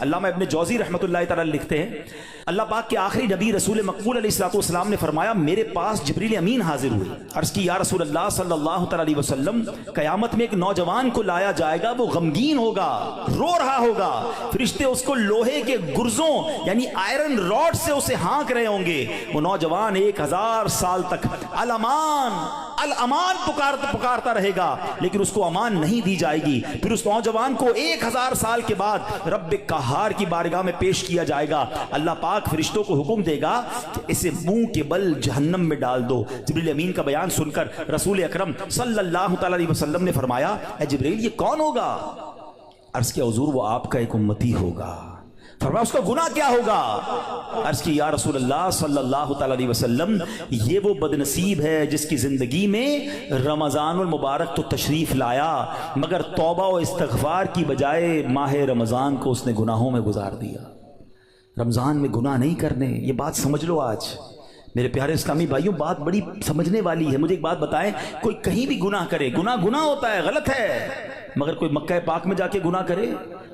علامہ ابن جوزی رحمۃ اللہ تعالی لکھتے ہیں اللہ پاک کے آخری نبی رسول مقبول علیہ الصلوۃ والسلام نے فرمایا میرے پاس جبریل امین حاضر ہوئے، عرض کی یا رسول اللہ صلی اللہ تعالی علیہ وسلم قیامت میں ایک نوجوان کو لایا جائے گا، وہ غمگین ہوگا، رو رہا ہوگا، فرشتے اس کو لوہے کے گرزوں یعنی آئرن راڈ سے اسے ہانک رہے ہوں گے، وہ نوجوان 1000 سال تک الامان الامان پکارتا رہے گا لیکن اس کو امان نہیں دی جائے گی، پھر اس نوجوان کو 1000 سال کے بعد رب قہار کی بارگاہ میں پیش کیا جائے گا، اللہ پاک فرشتوں کو حکم دے گا کہ اسے منہ کے بل جہنم میں ڈال دو۔ جبریل امین کا بیان سن کر رسول اکرم صلی اللہ تعالی علیہ وسلم نے فرمایا اے جبریل یہ کون ہوگا؟ عرض کیا حضور وہ آپ کا ایک امتی ہوگا۔ فرمایا اس کا گناہ کیا ہوگا؟ عرض کی یا رسول اللہ صلی اللہ تعالی علیہ وسلم یہ وہ بدنصیب ہے جس کی زندگی میں رمضان المبارک تو تشریف لایا مگر توبہ و استغفار کی بجائے ماہ رمضان کو اس نے گناہوں میں گزار دیا۔ رمضان میں گناہ نہیں کرنے، یہ بات سمجھ لو۔ آج میرے پیارے اسلامی بھائیوں بات بڑی سمجھنے والی ہے۔ مجھے ایک بات بتائیں، کوئی کہیں بھی گناہ کرے، گناہ ہوتا ہے، غلط ہے، مگر کوئی مکہ پاک میں جا کے گناہ کرے،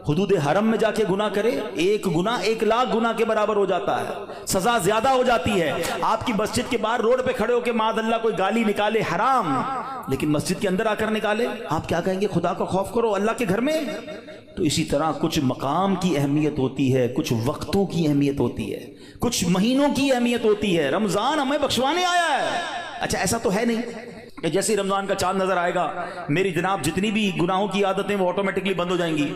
حدود حرم میں جا کے گناہ کرے، ایک گناہ 1,00,000 گناہ کے برابر ہو جاتا ہے، سزا زیادہ ہو جاتی ہے۔ آپ کی مسجد کے باہر روڈ پہ کھڑے ہو کے معاذ اللہ کوئی گالی نکالے حرام، لیکن مسجد کے اندر آ کر نکالے، آپ کیا کہیں گے؟ خدا کا خوف کرو اللہ کے گھر میں۔ تو اسی طرح کچھ مقام کی اہمیت ہوتی ہے، کچھ وقتوں کی اہمیت ہوتی ہے، کچھ مہینوں کی اہمیت ہوتی ہے۔ رمضان ہمیں بخشوانے آیا ہے۔ اچھا ایسا تو ہے نہیں کہ جیسے رمضان کا چاند نظر آئے گا میری جناب جتنی بھی گناہوں کی عادتیں وہ آٹومیٹکلی بند ہو جائیں گی۔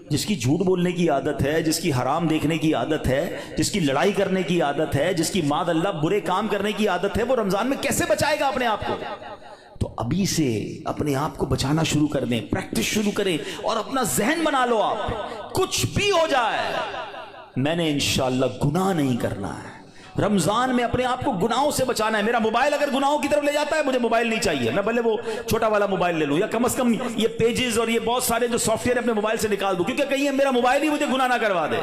جس کی جھوٹ بولنے کی عادت ہے، جس کی حرام دیکھنے کی عادت ہے، جس کی لڑائی کرنے کی عادت ہے، جس کی معاذ اللہ برے کام کرنے کی عادت ہے، وہ رمضان میں کیسے بچائے گا اپنے آپ کو؟ تو ابھی سے اپنے آپ کو بچانا شروع کر دیں، پریکٹس شروع کریں اور اپنا ذہن بنا لو آپ کچھ بھی ہو جائے میں نے انشاءاللہ گناہ نہیں کرنا ہے۔ رمضان میں اپنے آپ کو گناہوں سے بچانا ہے۔ میرا موبائل اگر گناہوں کی طرف لے جاتا ہے مجھے موبائل نہیں چاہیے، میں بھلے وہ چھوٹا والا موبائل لے لوں یا کم از کم یہ پیجز اور یہ بہت سارے جو سافٹ ویئر اپنے موبائل سے نکال دوں، کیونکہ کہیں میرا موبائل ہی مجھے گناہ نہ کروا دے۔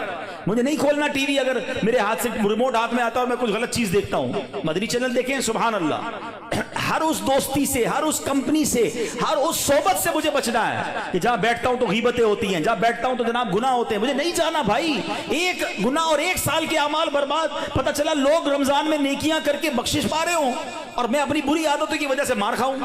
مجھے نہیں کھولنا ٹی وی اگر میرے ہاتھ سے ریموٹ ہاتھ میں آتا ہے اور میں کچھ غلط چیز دیکھتا ہوں۔ مدنی چینل دیکھیں، سبحان اللہ، ہر اس دوستی سے، ہر اس کمپنی سے، ہر اس صحبت سے مجھے بچنا ہے کہ جہاں بیٹھتا ہوں تو غیبتیں ہوتی ہیں، جہاں بیٹھتا ہوں تو جناب گناہ ہوتے ہیں، مجھے نہیں جانا بھائی۔ ایک گناہ اور 1 سال کے اعمال برباد، پتہ چلا لوگ رمضان میں نیکیاں کر کے بخشش پا رہے ہوں اور میں اپنی بری عادتوں کی وجہ سے مار کھاؤں۔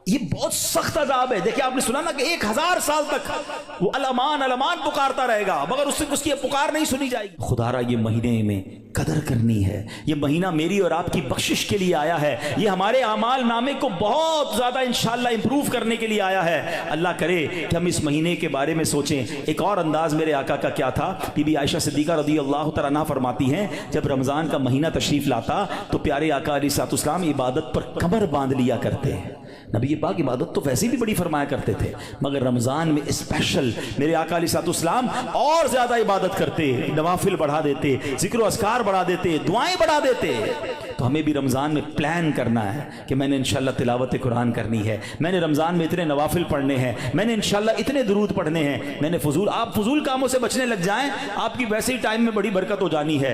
یہ بہت سخت عذاب ہے۔ دیکھیں آپ نے سنا نا کہ 1000 سال تک وہ الامان پکارتا رہے گا مگر اس کی پکار نہیں سنی جائے گی۔ خدا را یہ مہینے میں قدر کرنی ہے، یہ مہینہ میری اور آپ کی بخشش کے لیے آیا ہے، یہ ہمارے اعمال نامے کو بہت زیادہ انشاءاللہ امپروو کرنے کے لیے آیا ہے۔ اللہ کرے کہ ہم اس مہینے کے بارے میں سوچیں۔ ایک اور انداز میرے آقا کا کیا تھا، بی بی عائشہ صدیقہ رضی اللہ تعالیٰ عنہا فرماتی ہیں جب رمضان کا مہینہ تشریف لاتا تو پیارے آقا علیہ الصلوۃ والسلام عبادت پر کمر باندھ لیا کرتے ہیں۔ نبی پاک عبادت تو ویسے بھی بڑی فرمایا کرتے تھے مگر رمضان میں اسپیشل میرے آقا علیہ الصلوۃ والسلام اور زیادہ عبادت کرتے، نوافل بڑھا دیتے، ذکر و اذکار بڑھا دیتے، دعائیں بڑھا دیتے۔ تو ہمیں بھی رمضان میں پلان کرنا ہے کہ میں نے انشاءاللہ تلاوت قرآن کرنی ہے، میں نے رمضان میں اتنے نوافل پڑھنے ہیں، میں نے انشاءاللہ اتنے درود پڑھنے ہیں، میں نے آپ فضول کاموں سے بچنے لگ جائیں، آپ کی ویسے ہی ٹائم میں بڑی برکت ہو جانی ہے۔